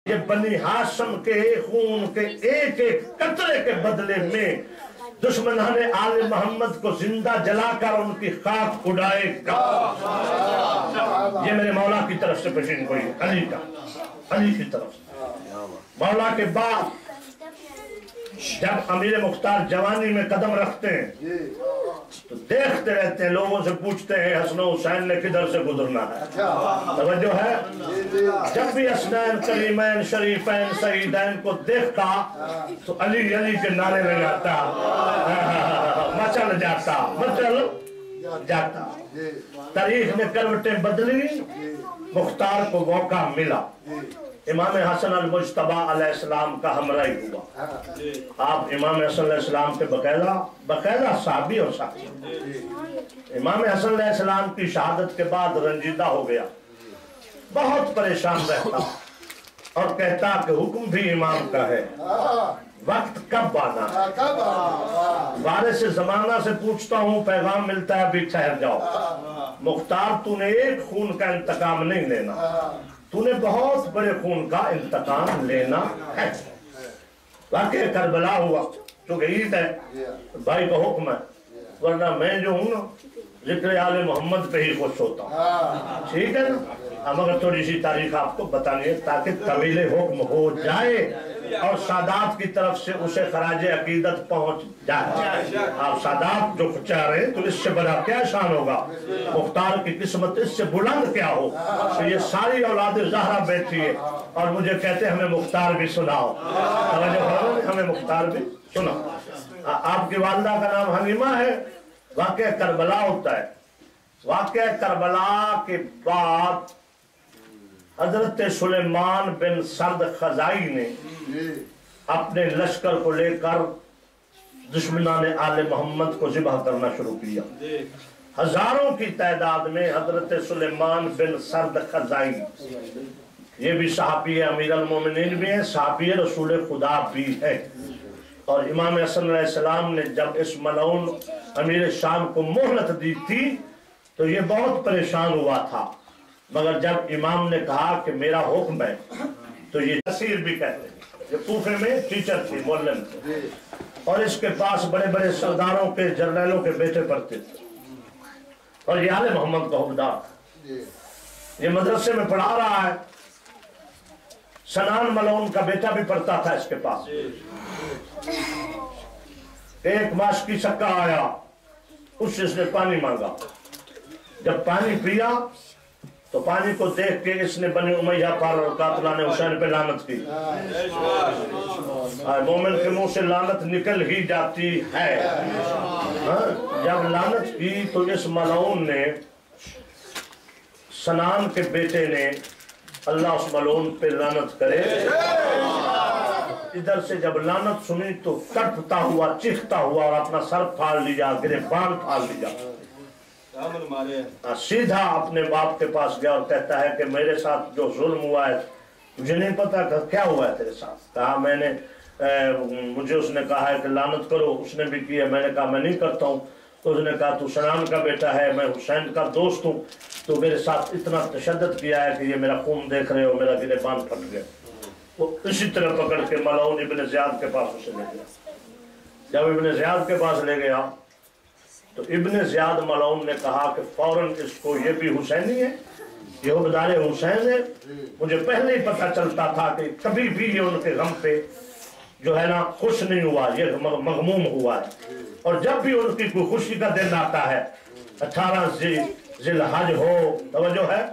یہ بنی ہاشم کے خون کے ایک ایک قطرے کے بدلے میں دشمنان آل محمد کو زندہ جلا کر ان کی خاک اڑائے گا۔ یہ میرے مولا کی طرف سے پیشین گوئی علی کا، علی کی طرف سے۔ مولا کے بعد جب امیر مختار جوانی میں قدم رکھتے ہیں تو دیکھتے رہتے ہیں، لوگوں سے پوچھتے ہیں حسن و حسین نے کدھر سے گزرنا ہے، توجہ ہے۔ جب بھی حسنین کریمین شریفین سعیدین کو دیکھتا تو علی علی کے نعرے میں جاتا، مچل جاتا۔ تاریخ میں کروٹیں بدلی، مختار کو موقع ملا، امام حسن المجتبی علیہ السلام کا ہمراہی ہوا۔ آپ امام حسن علیہ السلام کے باقاعدہ صحابی اور ساتھی۔ امام حسن علیہ السلام کی شہادت کے بعد رنجیدہ ہو گیا، بہت پریشان رہتا اور کہتا کہ حکم بھی امام کا ہے، وقت کب آنا ہے؟ وارث زمانہ سے پوچھتا ہوں، پیغام ملتا ہے ابھی ٹھہر جاؤ۔ مختار تو نے ایک خون کا انتقام نہیں لینا، تو نے بہت بڑے خون کا انتقام لینا ہے۔ واقعہ کربلا ہوا، چونکہ عید ہے بھائی کا حکم ہے، ورنہ میں جو ہوں نا ذکر آل محمد پہ ہی خوش ہوتا ہوں، ٹھیک ہے نا۔ مگر تھوڑی سی تاریخ آپ کو بتانی ہے تاکہ طویل حکم ہو جائے اور سادات کی طرف سے اسے خراج عقیدت پہنچ جائے۔ آپ سادات جو چاہ رہے ہیں تو اس سے بڑا کیا شان ہوگا، مختار کی قسمت اس سے بلند کیا ہو۔ تو یہ ساری اولاد زہرا بیٹھی ہے اور مجھے کہتے ہیں ہمیں مختار بھی سناؤ، ہمیں مختار بھی سناؤ۔ آپ کی والدہ کا نام حلیمہ ہے۔ واقعہ کربلا ہوتا ہے، واقعہ کربلا کے بعد حضرت سلیمان بن سرد خزائی نے اپنے لشکر کو لے کر دشمنان آل محمد کو ذبح کرنا شروع کیا۔ ہزاروں کی تعداد میں حضرت سلیمان بن سرد خزائی، یہ بھی صحابی امیر المومنین بھی ہے، صحابی رسول خدا بھی ہے۔ اور امام حسن علیہ السلام نے جب اس ملعون امیر شام کو مہلت دی تھی تو یہ بہت پریشان ہوا تھا، مگر جب امام نے کہا کہ میرا حکم ہے تو یہ نصیر بھی کہتے ہیں، یہ کوفے میں ٹیچر تھی، معلم تھی، اور اس کے پاس بڑے بڑے سرداروں کے جرنیلوں کے بیٹے پڑھتے تھے، اور یہ آل محمد کا حکمدار تھا، یہ مدرسے میں پڑھا رہا ہے۔ سنان ملعون کا بیٹا بھی پڑھتا تھا اس کے پاس۔ ایک ماشکی سکا آیا، اس نے پانی مانگا، جب پانی پیا تو پانی کو دیکھ کے اس نے بنی امیہ پر اور قاتلان حسین پہ لعنت کی۔ مومن کے منہ سے لعنت نکل ہی جاتی ہے۔ جب لعنت کی تو اس ملعون نے، سنان کے بیٹے نے، اللہ اس ملعون پہ لعنت کرے، ادھر سے جب لعنت سنی تو تڑپتا ہوا، چیختا ہوا اور اپنا سر پھاڑ لیا، گریبان پھاڑ لیا، سیدھا اپنے باپ کے پاس گیا اور کہتا ہے کہ میرے ساتھ جو ظلم ہوا ہے مجھے نہیں پتا کیا ہوا ہے تیرے ساتھ۔ کہا میں نے، مجھے اس نے کہا ہے کہ لعنت کرو، اس نے بھی کی ہے، میں نے کہا میں نہیں کرتا ہوں۔ اس نے کہا تو سنان کا بیٹا ہے، میں حسین کا دوست ہوں، تو میرے ساتھ اتنا تشدد کیا ہے کہ یہ میرا خون دیکھ رہے ہو، میرا گریبان پھٹ گیا۔ وہ اسی طرح پکڑ کے ملعون ابن زیاد کے پاس اسے لے گیا۔ جب ابن زیاد کے پاس لے گیا تو ابن زیاد ملعون نے کہا کہ فوراً اس کو، یہ بھی حسینی ہے، یہ حکمدار حسین ہے، مجھے پہلے ہی پتہ چلتا تھا کہ کبھی بھی یہ ان کے غم پہ جو ہے نا خوش نہیں ہوا، یہ مغموم ہوا ہے۔ اور جب بھی ان کی کوئی خوشی کا دن آتا ہے، 18 ذی الحج ہو، توجہ ہے،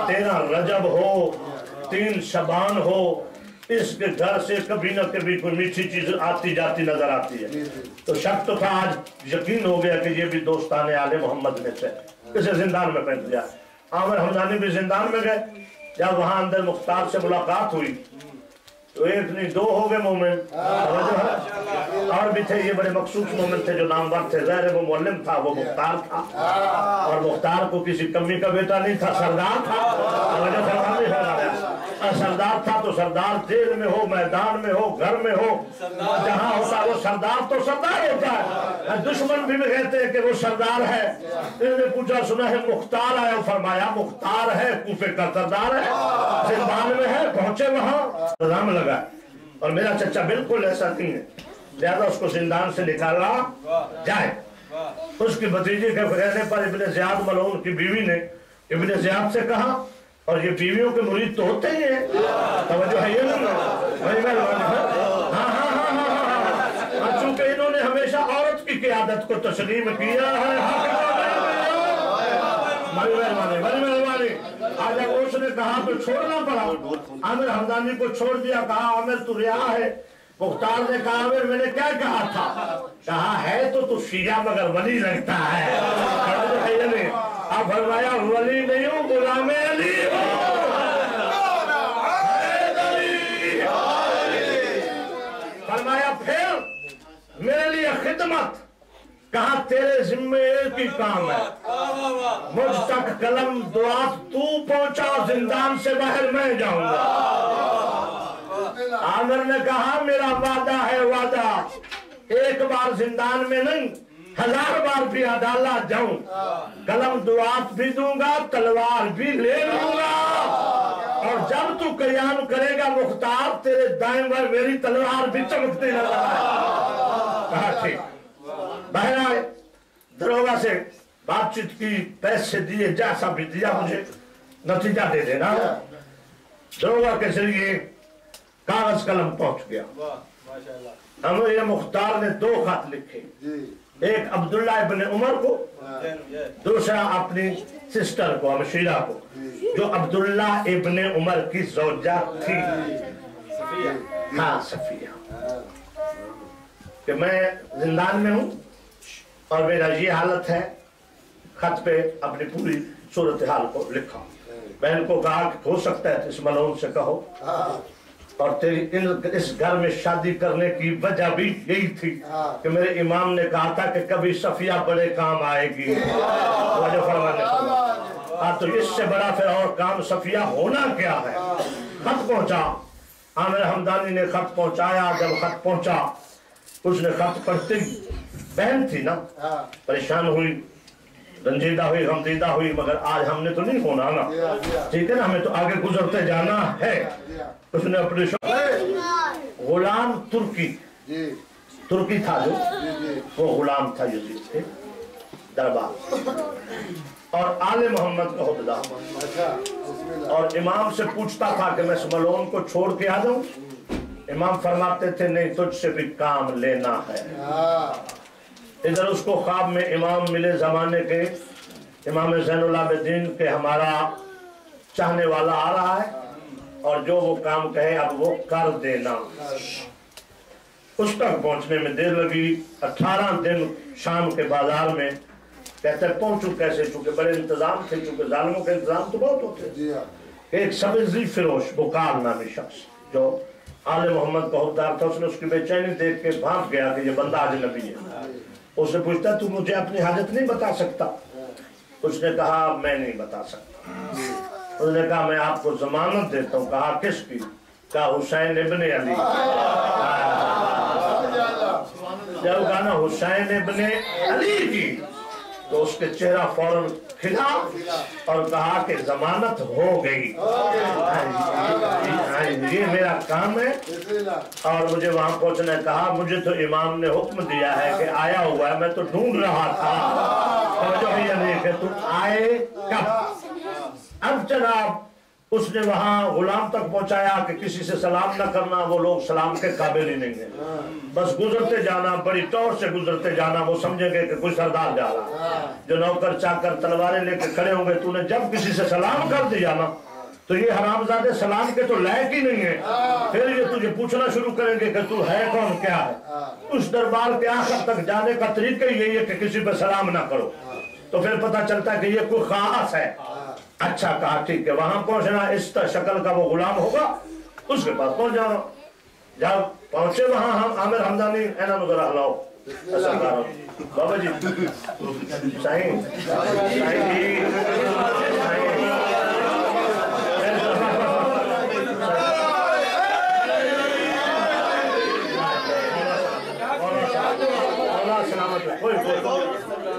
13 رجب ہو، 3 شعبان ہو، اس کے گھر سے کبھی نہ کبھی کوئی میٹھی چیز آتی جاتی نظر آتی ہے۔ تو شک تو تھا، آج یقین ہو گیا کہ یہ بھی دوستان آل محمد میں سے، اسے زندان میں پہنچ دیا۔ عامر حمدانی بھی زندان میں گئے، جب وہاں اندر مختار سے ملاقات ہوئی تو ایک نہیں دو ہو گئے مومن، اور بھی تھے، یہ بڑے مخصوص مومن تھے جو نامور تھے، ظاہر وہ معلم تھا، وہ مختار تھا، اور مختار کو کسی کمی کا بیٹا نہیں تھا، سردار تھا۔ سردار تھا تو سردار جیل میں ہو، میدان میں ہو، گھر میں ہو، جہاں ہوتا ہے وہ سردار تو سردار ہوتا ہے. دشمن بھی کہتے ہیں کہ وہ سردار ہے. انہوں نے پوچھا سنا ہے مختار آیا، فرمایا مختار ہے، کوفے کا سردار ہے، زندان میں ہے. پہنچے وہاں نظام لگا، اور میرا چچا بالکل ایسا نہیں ہے، لہذا اس کو زندان سے نکالا جائے. اس کی بھتیجی کے کہنے پر ابن زیاد ملعون کی بیوی نے ابن زیاد سے کہا، اور یہ بیویوں کے مرید تو ہوتے ہی ہیں، توجہ ہے یہ نہیں. ہاں چونکہ انہوں نے ہمیشہ عورت کی قیادت کو تسلیم کیا ہے. مہربانی. آج جب اس نے کہا تو چھوڑنا پڑا. عامر حمدانی کو چھوڑ دیا، کہا عامر تو رہا ہے. مختار نے کہا عامر میں نے کیا کہا تھا؟ کہا ہے تو شیعہ مگر ولی لگتا ہے. اب فرمایا ولی نہیں ہوں، غلام علی ہوں. فرمایا پھر میرے لیے خدمت. کہا تیرے ذمہ ایک ہی کام ہے، مجھ تک قلم دعات تو پہنچا، زندان سے باہر میں جاؤں گا. عامر نے کہا میرا وعدہ ہے، وعدہ ایک بار زندان میں نہیں، 1000 بار بھی عدالت جاؤں، قلم دعات بھی دوں گا، تلوار بھی لے لوں گا، اور جب تو قیام کرے گا مختار تیرے دائیں بائیں میری تلوار بھی چمکتی نظر آئے. کہا ٹھیک. باہر آئے، دروگا سے بات چیت کی، پیسے دیے، جیسا بھی دیا مجھے نتیجہ دے دینا. دروگا کے ذریعے کاغذ قلم پہنچ گیا. ہمیں یہ مختار نے 2 خط لکھے، ایک عبداللہ ابن عمر کو، دوسرا اپنی سسٹر کو، ہمشیرہ کو، جو عبداللہ ابن عمر کی زوجہ تھی. ہاں صفیہ، کہ میں زندان میں ہوں اور میرا یہ حالت ہے. خط پہ اپنی پوری صورتحال کو لکھا. بہن کو کہا کہ ہو سکتا ہے اس ملعون سے کہو، اور تیری اس گھر میں شادی کرنے کی وجہ بھی یہی تھی کہ میرے امام نے کہا تھا کہ کبھی صفیہ بڑے کام آئے گی. تو اس سے بڑا پھر اور کام صفیہ ہونا کیا ہے. خط پہنچا، عامر حمدانی نے خط پہنچایا. جب خط پہنچا اس نے خط پڑھتے ہی، بہن تھی نا، پریشان ہوئی، رنجیدہ ہوئی، غمدیدہ ہوئی، مگر آج ہم نے تو نہیں ہونا نا، ٹھیک ہے نا، ہمیں تو آگے گزرتے جانا ہے. اس نے اپنے غلام ترکی تھا جو، وہ غلام تھا یزید کے دربار، اور آل محمد کا عہدیدار، اور امام سے پوچھتا تھا کہ میں اس ملعون کو چھوڑ کے آ جاؤں. امام فرماتے تھے نہیں، تجھ سے بھی کام لینا ہے. ادھر اس کو خواب میں امام ملے زمانے کے، امام زین العابدین کے ہمارا چاہنے والا آ رہا ہے، اور جو وہ کام کہے اب وہ کر دینا. اس تک پہنچنے میں دیر لگی. 18 دن شام کے بازار میں. کہتے پہنچوں کیسے، چونکہ بڑے انتظام تھے، چونکہ ظالموں کے انتظام تو بہت ہوتے. ایک سبزی فروش بکار نامی شخص جو آل محمد کا عہدیدار تھا، اس نے اس کی بے چینی دیکھ کے بھاگ گیا کہ یہ بندہ اجنبی ہے. اس سے پوچھتا تو مجھے اپنی حاجت نہیں بتا سکتا؟ اس نے کہا میں نہیں بتا سکتا. اس نے کہا میں آپ کو ضمانت دیتا ہوں. کہا کس کی؟ کہا حسین ابن علی. جب کہا نا حسین ابن علی کی، تو اس کے چہرہ فوراً کھلا اور کہا کہ ضمانت ہو گئی. یہ میرا کام ہے اور مجھے وہاں پہنچنا ہے. کہا مجھے تو امام نے حکم دیا ہے کہ آیا ہوا ہے، میں تو ڈھونڈ رہا تھا. اور جو یہ نہیں کہ تم آئے کب. اب جناب اس نے وہاں غلام تک پہنچایا کہ کسی سے سلام نہ کرنا، وہ لوگ سلام کے قابل ہی نہیں ہیں. بس گزرتے جانا، بڑی ٹور سے گزرتے جانا. وہ سمجھیں گے کہ کوئی سردار جا رہا. جو نوکر چاکر تلواریں لے کے کھڑے ہوں گے، تو نے جب کسی سے سلام کر دیا نا تو یہ حرامزادے سلام کے تو لائق ہی نہیں ہے. پھر یہ تجھے پوچھنا شروع کریں گے کہ تو ہے کون، کیا ہے. اس دربار کے آخر تک جانے کا طریقہ یہی ہے کہ کسی پہ سلام نہ کرو. تو پھر پتہ چلتا ہے کہ یہ کوئی خاص ہے. اچھا کہا ٹھیک ہے، وہاں پہنچنا، اس شکل کا وہ غلام ہوگا، اس کے پاس پہنچ جانا. جب پہنچے وہاں ہم عامر حمدانی اینا نظر ہلاؤ بابا جی سائیں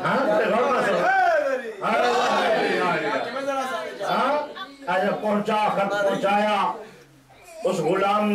ہاں پہنچا خط پہنچایا اس غلام نے